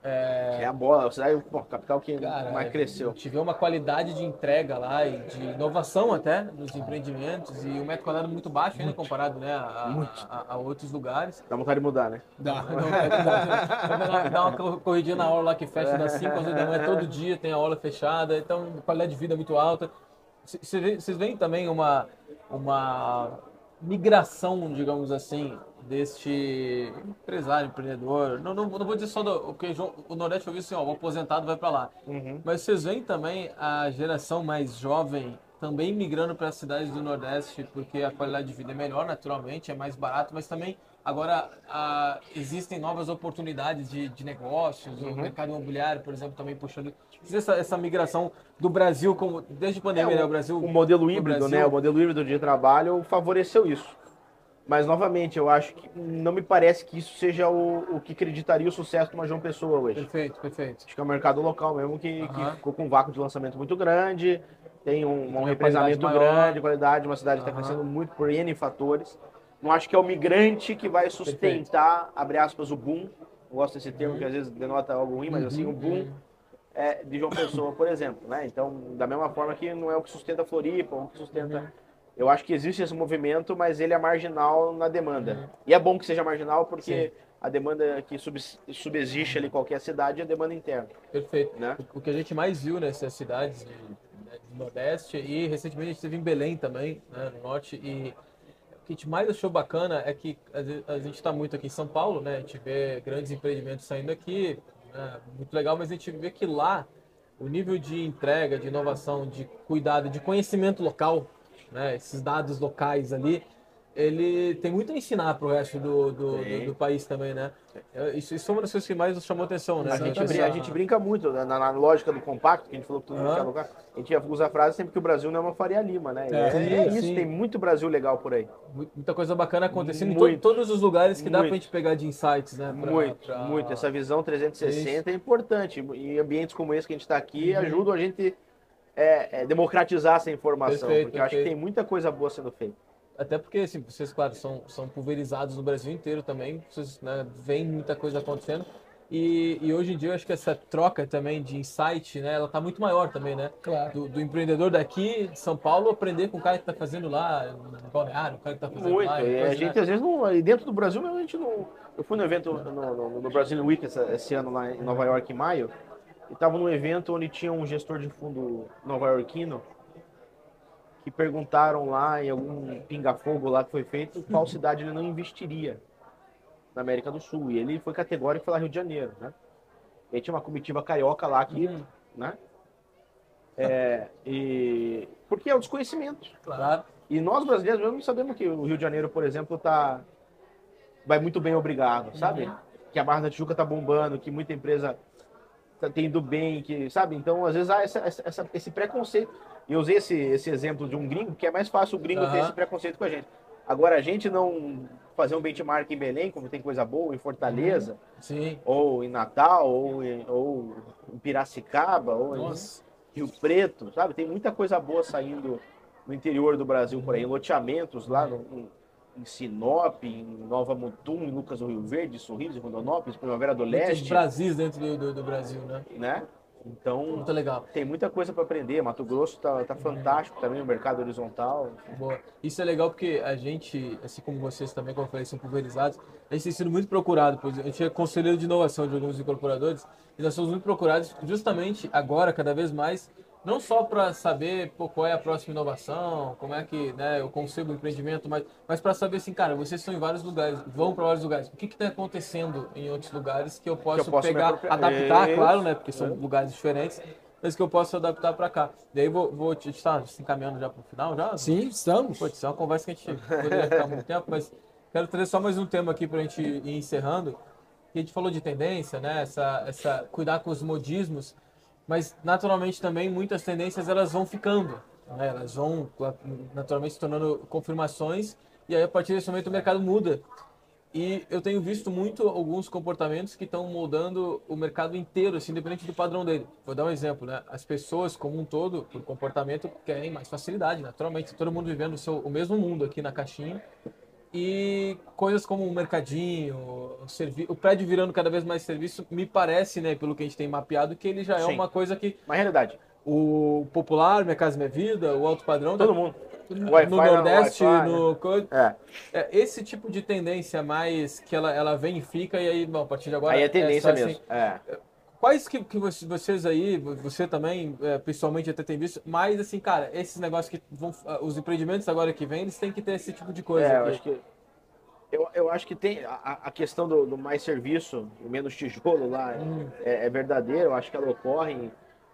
É a bola, a cidade, capital que mais cresceu. A gente vê uma qualidade de entrega lá e de inovação até nos empreendimentos e o metro quadrado muito baixo ainda comparado, né, a outros lugares. Dá vontade de mudar, né? Dá uma corridinha na hora lá que fecha das 5 às 8 da manhã, todo dia tem a hora fechada, então qualidade de vida muito alta. Vocês veem também uma migração, digamos assim, deste empresário, empreendedor, não vou dizer só porque o Nordeste eu vi assim, o aposentado vai para lá, mas vocês veem também a geração mais jovem também migrando para as cidades do Nordeste, porque a qualidade de vida é melhor, naturalmente, é mais barato, mas também agora existem novas oportunidades de negócios, o mercado imobiliário, por exemplo, também puxando essa migração do Brasil, como desde a pandemia, né, o Brasil... O modelo híbrido, né? O modelo híbrido de trabalho favoreceu isso. Mas, novamente, eu acho que não me parece que isso seja o que acreditaria o sucesso de uma João Pessoa hoje. Perfeito. Acho que é o mercado local mesmo que ficou com um vácuo de lançamento muito grande, tem um represamento grande, qualidade, uma cidade que está crescendo muito por N fatores. Não acho que é o migrante que vai sustentar, abre aspas, o boom. Eu gosto desse termo que às vezes denota algo ruim, mas assim, o boom de João Pessoa, por exemplo. Né? Então, da mesma forma que não é o que sustenta a Floripa, o que sustenta... Eu acho que existe esse movimento, mas ele é marginal na demanda. E é bom que seja marginal porque a demanda que subsiste ali em qualquer cidade é a demanda interna. Perfeito. Né? O que a gente mais viu nessas cidades do Nordeste e recentemente a gente esteve em Belém também, né, no Norte, e o que a gente mais achou bacana é que a gente está muito aqui em São Paulo, né, a gente vê grandes empreendimentos saindo aqui, né, muito legal, mas a gente vê que lá o nível de entrega, de inovação, de cuidado, de conhecimento local, né, esses dados locais ali, ele tem muito a ensinar pro resto do país também, né? Isso foi uma das coisas que mais nos chamou atenção, né? A gente brinca muito na lógica do compacto, que a gente falou que todo mundo quer alocar. A gente usa a frase sempre que o Brasil não é uma Faria Lima, né? Isso, sim. tem muito Brasil legal por aí. Muita coisa bacana acontecendo Muito. em todos os lugares que dá pra gente pegar de insights, né? Muito. Essa visão 360 é importante. E ambientes como esse que a gente está aqui ajudam a gente democratizar essa informação. Porque eu acho que tem muita coisa boa sendo feita. Até porque, assim, vocês, claro, são pulverizados no Brasil inteiro também, vocês, né, veem muita coisa acontecendo. E hoje em dia eu acho que essa troca também de insight, né, ela tá muito maior também, né? Claro. Do empreendedor daqui de São Paulo aprender com o cara que tá fazendo lá no Balneário, o cara que tá fazendo Muito. lá. E a gente, às vezes, não, e dentro do Brasil, a gente não... Eu fui no evento no Brazilian Week esse ano lá em Nova York, em maio, e estava num evento onde tinha um gestor de fundo nova-iorquino que perguntaram lá em algum pinga-fogo lá que foi feito qual cidade ele não investiria na América do Sul. E ele foi categórico e falou Rio de Janeiro, né? E aí tinha uma comitiva carioca lá que, né? Porque é o desconhecimento. Claro. E nós brasileiros mesmo não sabemos que o Rio de Janeiro, por exemplo, vai muito bem, obrigado, sabe? Que a Barra da Tijuca tá bombando, que muita empresa tá indo bem, que, sabe? Então, às vezes há esse preconceito. E eu usei esse exemplo de um gringo, que é mais fácil o gringo ter esse preconceito com a gente. Agora, a gente não fazer um benchmark em Belém, como tem coisa boa, em Fortaleza, Sim. ou em Natal, ou em Piracicaba, ou em Rio Preto, sabe? Tem muita coisa boa saindo no interior do Brasil por aí, loteamentos lá em Sinop, em Nova Mutum, em Lucas do Rio Verde, Sorriso, Rondonópolis, Primavera do Leste. Muitos Brasis dentro do Brasil, né? Então, muito legal. Tem muita coisa para aprender. Mato Grosso tá fantástico também, o mercado horizontal. Boa. Isso é legal porque a gente, assim como vocês também, como eu falei, são pulverizados, a gente tem sido muito procurado, pois a gente é conselheiro de inovação de alguns incorporadores, e nós somos muito procurados justamente agora, cada vez mais, não só para saber qual é a próxima inovação, como é que, né, eu concebo o empreendimento, mas para saber assim, cara, vocês estão em vários lugares, vão para vários lugares, o que está acontecendo em outros lugares que eu posso pegar, adaptar, claro, né, porque são lugares diferentes, mas que eu posso adaptar para cá. E aí vou te estar se encaminhando já para o final, já? Sim, estamos. Pô, isso é uma conversa que a gente poderia ficar muito tempo, mas quero trazer só mais um tema aqui para a gente ir encerrando. A gente falou de tendência, né, cuidar com os modismos, mas naturalmente também muitas tendências elas vão ficando, né? Elas vão naturalmente se tornando confirmações e aí a partir desse momento o mercado muda. E eu tenho visto muito alguns comportamentos que estão moldando o mercado inteiro, assim, independente do padrão dele. Vou dar um exemplo, né? As pessoas como um todo, por comportamento, querem mais facilidade, naturalmente. Todo mundo vivendo o mesmo mundo aqui na caixinha. E coisas como o mercadinho, o prédio virando cada vez mais serviço, me parece, né, pelo que a gente tem mapeado, que ele já é uma coisa que... Uma realidade. O popular, Minha Casa Minha Vida, o alto padrão... Todo mundo. No Nordeste, né? Esse tipo de tendência mais que ela vem e fica, e aí, bom, a partir de agora... Aí é tendência mesmo. Quais que vocês aí, você também, pessoalmente até tem visto, mas assim, cara, esses negócios que vão, os empreendimentos agora que vêm, eles têm que ter esse tipo de coisa. Eu acho que tem a questão do mais serviço, o menos tijolo lá, é verdadeiro. Eu acho que ela ocorre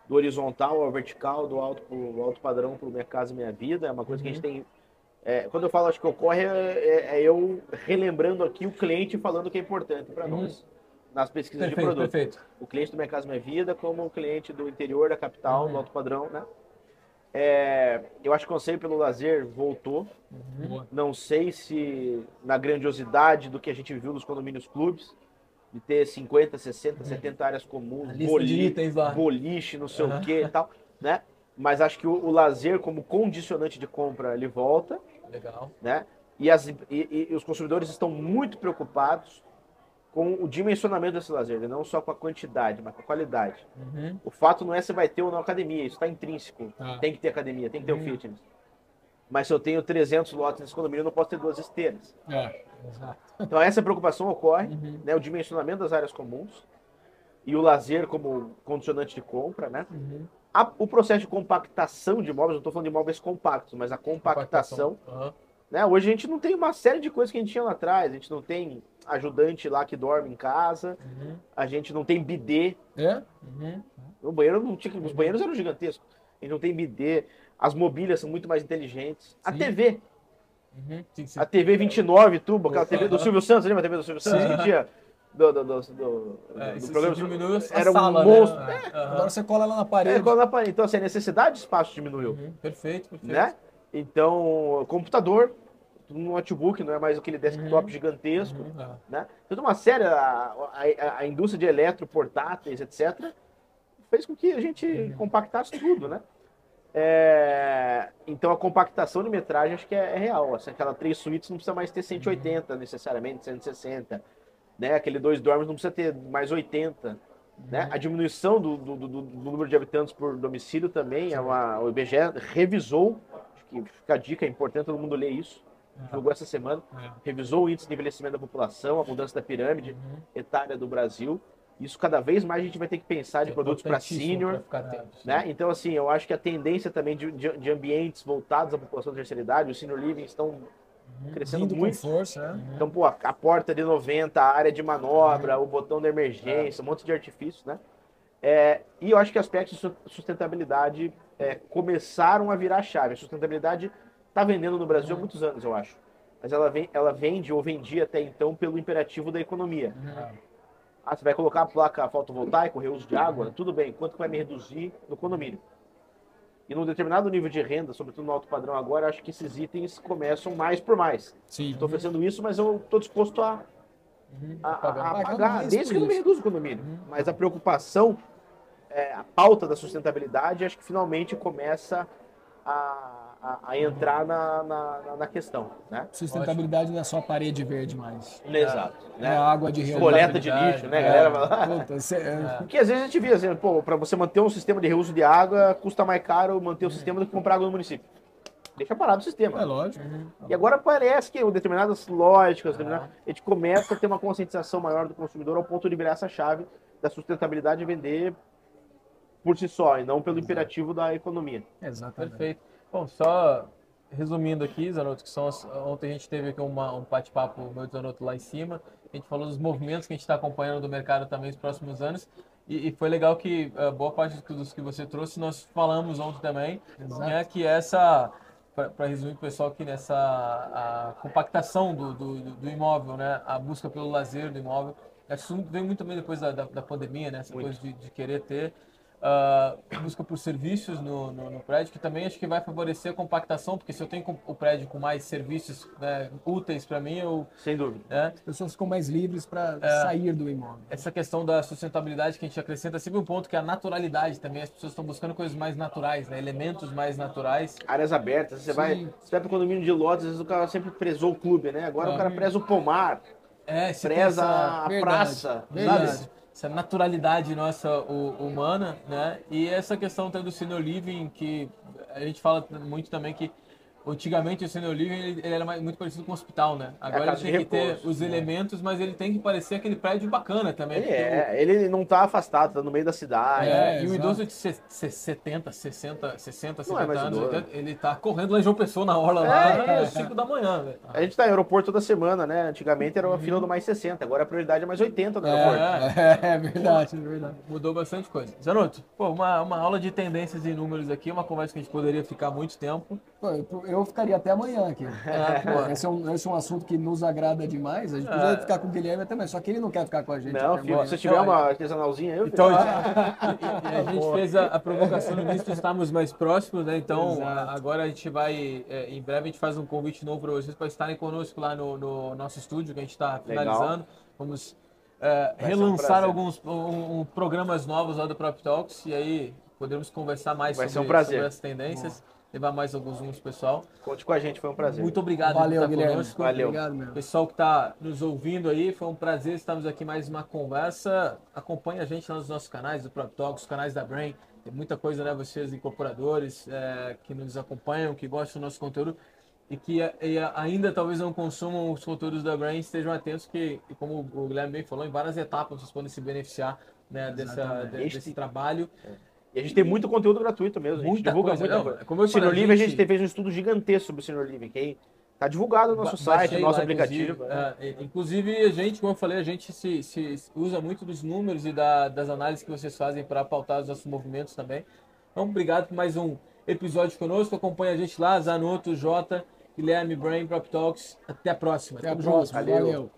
do horizontal ao vertical, do alto padrão para o Minha Casa Minha Vida. É uma coisa que a gente tem. Quando eu falo acho que ocorre, eu relembrando aqui o cliente falando que é importante para nós. Nas pesquisas de produto. Perfeito. O cliente do Minha Casa Minha Vida, como o cliente do interior da capital, do alto padrão, né? Eu acho que o anseio pelo lazer voltou. Não sei se na grandiosidade do que a gente viu nos condomínios clubes, de ter 50, 60, 70 áreas comuns, boliche, não sei o que e tal, né? Mas acho que o lazer como condicionante de compra, ele volta. Legal. Né? E os consumidores estão muito preocupados com o dimensionamento desse lazer, não só com a quantidade, mas com a qualidade. O fato não é se vai ter ou não academia, isso está intrínseco. Tem que ter academia, tem que ter o fitness. Mas se eu tenho 300 lotes nesse condomínio, eu não posso ter 2 esteiras. Exato. Então essa preocupação ocorre, né, o dimensionamento das áreas comuns e o lazer como condicionante de compra, né? O processo de compactação de imóveis, não estou falando de imóveis compactos, mas a compactação. Né? Hoje a gente não tem uma série de coisas que a gente tinha lá atrás. A gente não tem ajudante lá que dorme em casa. A gente não tem bidê. O banheiro não tinha, os banheiros eram gigantescos. A gente não tem bidê. As mobílias são muito mais inteligentes. A TV. Sim, sim. A TV 29 tubo, aquela TV do Silvio Santos, lembra a TV do Silvio Santos? Que tinha do Isso programa. diminuiu a Era um sala, monstro. né? Agora você cola ela na parede. Então, assim, a necessidade de espaço diminuiu. Perfeito, perfeito. Né? Então, computador, um notebook, não é mais aquele desktop gigantesco. Né? Então, uma série, a indústria de eletroportáteis, etc., fez com que a gente compactasse tudo, né? Então a compactação de metragem acho que é real. Assim, aquela 3 suítes não precisa mais ter 180 necessariamente, 160. Né? Aquele 2 dormes não precisa ter mais 80. Né? A diminuição do número de habitantes por domicílio também, o IBGE revisou, acho que fica a dica, é importante todo mundo ler isso, divulgou essa semana, revisou o índice de envelhecimento da população, a mudança da pirâmide etária do Brasil. Isso cada vez mais a gente vai ter que pensar de produtos para sênior. Né? Então, assim, eu acho que a tendência também de ambientes voltados à população de terceira idade, os senior living estão crescendo Vindo muito. com força, né? Então, pô, a porta de 90, a área de manobra, o botão de emergência, um monte de artifícios, né? E eu acho que aspectos de sustentabilidade começaram a virar a chave. A sustentabilidade está vendendo no Brasil há muitos anos, eu acho. Mas ela vende ou vendia até então pelo imperativo da economia. Você vai colocar a placa fotovoltaica, o reuso de água, tudo bem. Quanto que vai me reduzir no condomínio? E num determinado nível de renda, sobretudo no alto padrão agora, acho que esses itens começam mais por mais. Sim. Estou oferecendo isso, mas eu estou disposto a pagar, desde que não me reduza o condomínio. Mas a preocupação, a pauta da sustentabilidade, acho que finalmente começa a entrar na questão. Né? Sustentabilidade não é só parede verde mais. Exato. É a água de reuso. Coleta de lixo, né, galera? Puta, Porque às vezes a gente via assim, pô, para você manter um sistema de reuso de água, custa mais caro manter o sistema do que comprar água no município. Deixa parado o sistema. É lógico. E agora parece que determinadas lógicas, a gente começa a ter uma conscientização maior do consumidor ao ponto de virar essa chave da sustentabilidade e vender por si só, e não pelo imperativo da economia. Exatamente. Perfeito. Bom, só resumindo aqui, Zanotto, ontem a gente teve aqui um bate-papo, meu Zanotto, lá em cima. A gente falou dos movimentos que a gente está acompanhando do mercado também nos próximos anos. E foi legal que boa parte dos que você trouxe, nós falamos ontem também, né, que para resumir o pessoal aqui, a compactação do imóvel, né, a busca pelo lazer do imóvel. Isso veio muito também depois da pandemia, né, essa coisa de querer ter busca por serviços no prédio, que também acho que vai favorecer a compactação, porque se eu tenho o prédio com mais serviços, né, úteis para mim, sem dúvida. As pessoas ficam mais livres para sair do imóvel. Essa questão da sustentabilidade que a gente acrescenta sempre um ponto que é a naturalidade também. As pessoas estão buscando coisas mais naturais, né, elementos mais naturais. Áreas abertas. Você vai para o condomínio de lotes, às vezes o cara sempre prezou o clube, né? Agora o cara preza o pomar, preza a praça, Verdade. Essa naturalidade nossa humana, né? E essa questão do senior living, que a gente fala muito também que antigamente o senior living ele era muito parecido com um hospital, né? Agora ele tem que ter os elementos, mas ele tem que parecer aquele prédio bacana também. Ele não está afastado, tá no meio da cidade. E o idoso de 70, 60 anos, ele tá correndo lá em João Pessoa na orla lá, às 5 da manhã, velho. A gente tá em aeroporto toda semana, né? Antigamente era uma fila do mais 60, agora a prioridade é mais 80 no aeroporto. É verdade, é verdade. Mudou bastante coisa. Zanotto, uma aula de tendências e números aqui, uma conversa que a gente poderia ficar muito tempo. Eu ficaria até amanhã aqui. Esse é um assunto que nos agrada demais. A gente podia ficar com o Guilherme até mais, só que ele não quer ficar com a gente. Não, filho, se você tiver uma artesanalzinha, eu então, a gente fez a provocação no início de estarmos mais próximos, né? Então, agora a gente vai, em breve a gente faz um convite novo para vocês para estarem conosco lá no nosso estúdio, que a gente está finalizando. Vamos relançar alguns programas novos lá do Prop Talks e aí podemos conversar mais sobre as tendências. Levar mais alguns pessoal. Conte com a gente, foi um prazer. Muito obrigado por estar Guilherme. Conosco. Valeu. Obrigado mesmo. Pessoal que está nos ouvindo aí, foi um prazer estarmos aqui mais uma conversa. Acompanhe a gente lá nos nossos canais do Prop Talks, os canais da Brain. Tem muita coisa, né? Vocês incorporadores que nos acompanham, que gostam do nosso conteúdo e que ainda talvez não consumam os conteúdos da Brain, estejam atentos que, como o Guilherme bem falou, em várias etapas vocês podem se beneficiar, né, desse trabalho. E a gente tem muito conteúdo gratuito mesmo. A gente divulga muita coisa. Como eu Senior Living, a gente fez um estudo gigantesco sobre o Senior Living, que está divulgado no nosso site, no nosso aplicativo. Inclusive, a gente, como eu falei, a gente se usa muito dos números e das análises que vocês fazem para pautar os nossos movimentos também. Então, obrigado por mais um episódio conosco. Acompanha a gente lá, Zanotto, Jota Guilherme, Brain, Prop Talks. Até a próxima. Até a Tamo junto. próxima. Valeu. Valeu.